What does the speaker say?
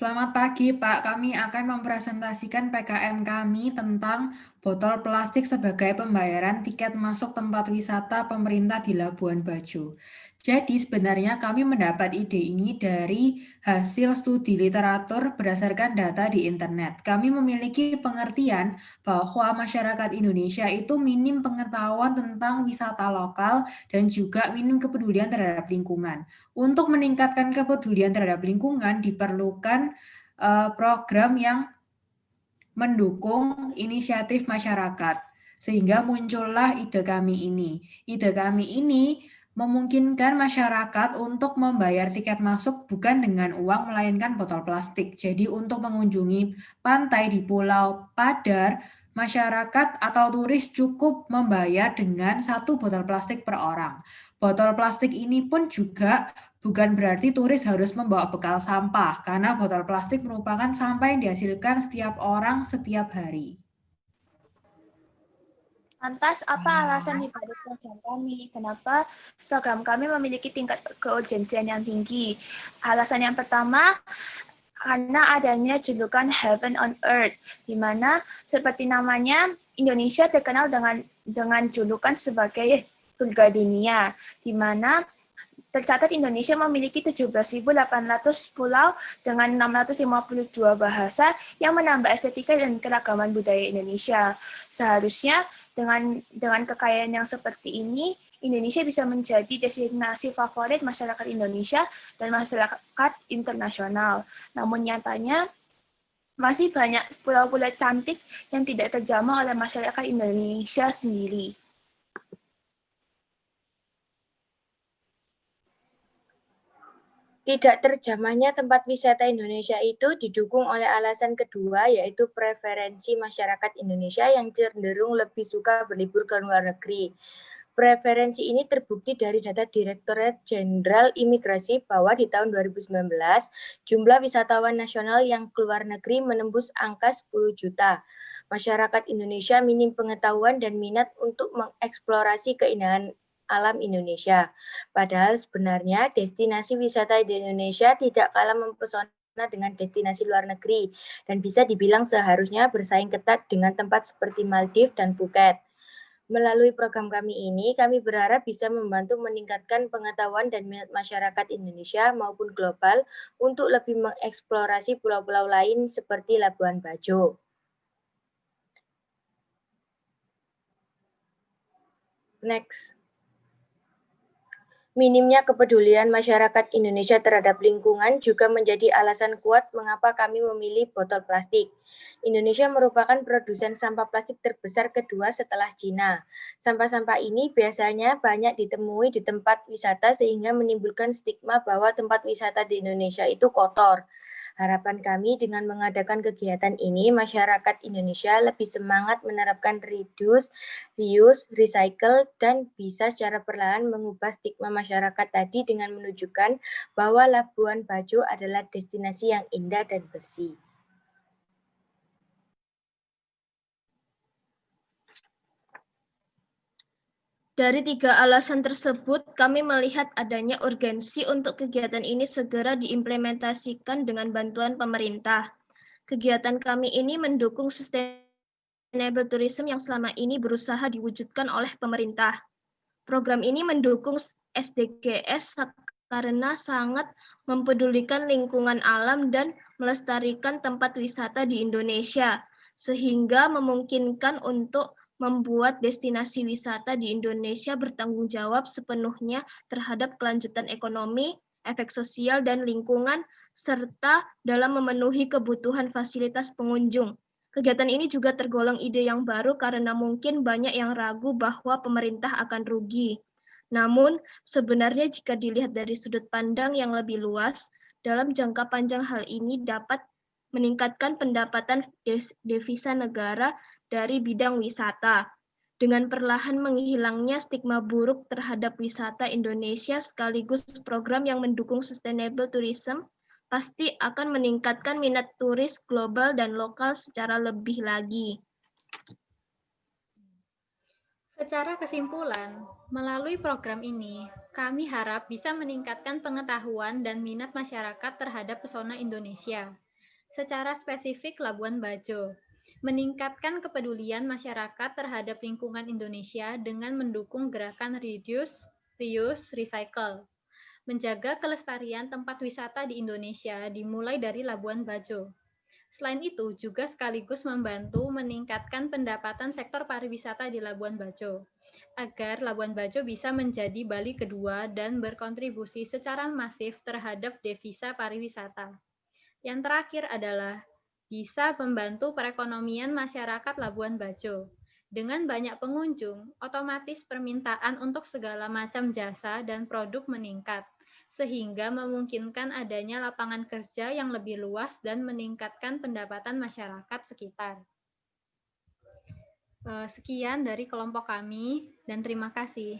Selamat pagi, Pak. Kami akan mempresentasikan PKM kami tentang botol plastik sebagai pembayaran tiket masuk tempat wisata pemerintah di Labuan Bajo. Jadi sebenarnya kami mendapat ide ini dari hasil studi literatur berdasarkan data di internet. Kami memiliki pengertian bahwa masyarakat Indonesia itu minim pengetahuan tentang wisata lokal dan juga minim kepedulian terhadap lingkungan. Untuk meningkatkan kepedulian terhadap lingkungan diperlukan program yang mendukung inisiatif masyarakat. Sehingga muncullah ide kami ini. Ide kami ini memungkinkan masyarakat untuk membayar tiket masuk bukan dengan uang melainkan botol plastik. Jadi untuk mengunjungi pantai di Pulau Padar, masyarakat atau turis cukup membayar dengan 1 botol plastik per orang. Botol plastik ini pun juga bukan berarti turis harus membawa bekal sampah, karena botol plastik merupakan sampah yang dihasilkan setiap orang setiap hari. Lantas, apa alasan dibalik program kami? Kenapa program kami memiliki tingkat keurgensian yang tinggi? Alasan yang pertama, karena adanya julukan Heaven on Earth, di mana seperti namanya, Indonesia terkenal dengan julukan sebagai surga dunia, di mana tercatat Indonesia memiliki 17.800 pulau dengan 652 bahasa yang menambah estetika dan keragaman budaya Indonesia. Seharusnya dengan kekayaan yang seperti ini, Indonesia bisa menjadi destinasi favorit masyarakat Indonesia dan masyarakat internasional. Namun nyatanya, masih banyak pulau-pulau cantik yang tidak terjamah oleh masyarakat Indonesia sendiri. Tidak terjamahnya tempat wisata Indonesia itu didukung oleh alasan kedua, yaitu preferensi masyarakat Indonesia yang cenderung lebih suka berlibur ke luar negeri. Preferensi ini terbukti dari data Direktorat Jenderal Imigrasi bahwa di tahun 2019, jumlah wisatawan nasional yang keluar negeri menembus angka 10 juta. Masyarakat Indonesia minim pengetahuan dan minat untuk mengeksplorasi keindahan alam Indonesia. Padahal sebenarnya destinasi wisata di Indonesia tidak kalah mempesona dengan destinasi luar negeri dan bisa dibilang seharusnya bersaing ketat dengan tempat seperti Maldives dan Phuket. Melalui program kami ini, kami berharap bisa membantu meningkatkan pengetahuan dan minat masyarakat Indonesia maupun global untuk lebih mengeksplorasi pulau-pulau lain seperti Labuan Bajo. Next. Minimnya kepedulian masyarakat Indonesia terhadap lingkungan juga menjadi alasan kuat mengapa kami memilih botol plastik. Indonesia merupakan produsen sampah plastik terbesar kedua setelah Cina. Sampah-sampah ini biasanya banyak ditemui di tempat wisata sehingga menimbulkan stigma bahwa tempat wisata di Indonesia itu kotor. Harapan kami dengan mengadakan kegiatan ini, masyarakat Indonesia lebih semangat menerapkan reduce, reuse, recycle, dan bisa secara perlahan mengubah stigma masyarakat tadi dengan menunjukkan bahwa Labuan Bajo adalah destinasi yang indah dan bersih. Dari 3 alasan tersebut, kami melihat adanya urgensi untuk kegiatan ini segera diimplementasikan dengan bantuan pemerintah. Kegiatan kami ini mendukung sustainable tourism yang selama ini berusaha diwujudkan oleh pemerintah. Program ini mendukung SDGs karena sangat mempedulikan lingkungan alam dan melestarikan tempat wisata di Indonesia, sehingga memungkinkan untuk membuat destinasi wisata di Indonesia bertanggung jawab sepenuhnya terhadap kelanjutan ekonomi, efek sosial, dan lingkungan, serta dalam memenuhi kebutuhan fasilitas pengunjung. Kegiatan ini juga tergolong ide yang baru karena mungkin banyak yang ragu bahwa pemerintah akan rugi. Namun, sebenarnya jika dilihat dari sudut pandang yang lebih luas, dalam jangka panjang hal ini dapat meningkatkan pendapatan devisa negara dari bidang wisata. Dengan perlahan menghilangnya stigma buruk terhadap wisata Indonesia sekaligus program yang mendukung sustainable tourism, pasti akan meningkatkan minat turis global dan lokal secara lebih lagi. Secara kesimpulan, melalui program ini, kami harap bisa meningkatkan pengetahuan dan minat masyarakat terhadap pesona Indonesia. Secara spesifik Labuan Bajo, meningkatkan kepedulian masyarakat terhadap lingkungan Indonesia dengan mendukung gerakan Reduce, Reuse, Recycle. Menjaga kelestarian tempat wisata di Indonesia dimulai dari Labuan Bajo. Selain itu, juga sekaligus membantu meningkatkan pendapatan sektor pariwisata di Labuan Bajo, agar Labuan Bajo bisa menjadi Bali kedua dan berkontribusi secara masif terhadap devisa pariwisata. Yang terakhir adalah bisa membantu perekonomian masyarakat Labuan Bajo. Dengan banyak pengunjung, otomatis permintaan untuk segala macam jasa dan produk meningkat, sehingga memungkinkan adanya lapangan kerja yang lebih luas dan meningkatkan pendapatan masyarakat sekitar. Sekian dari kelompok kami, dan terima kasih.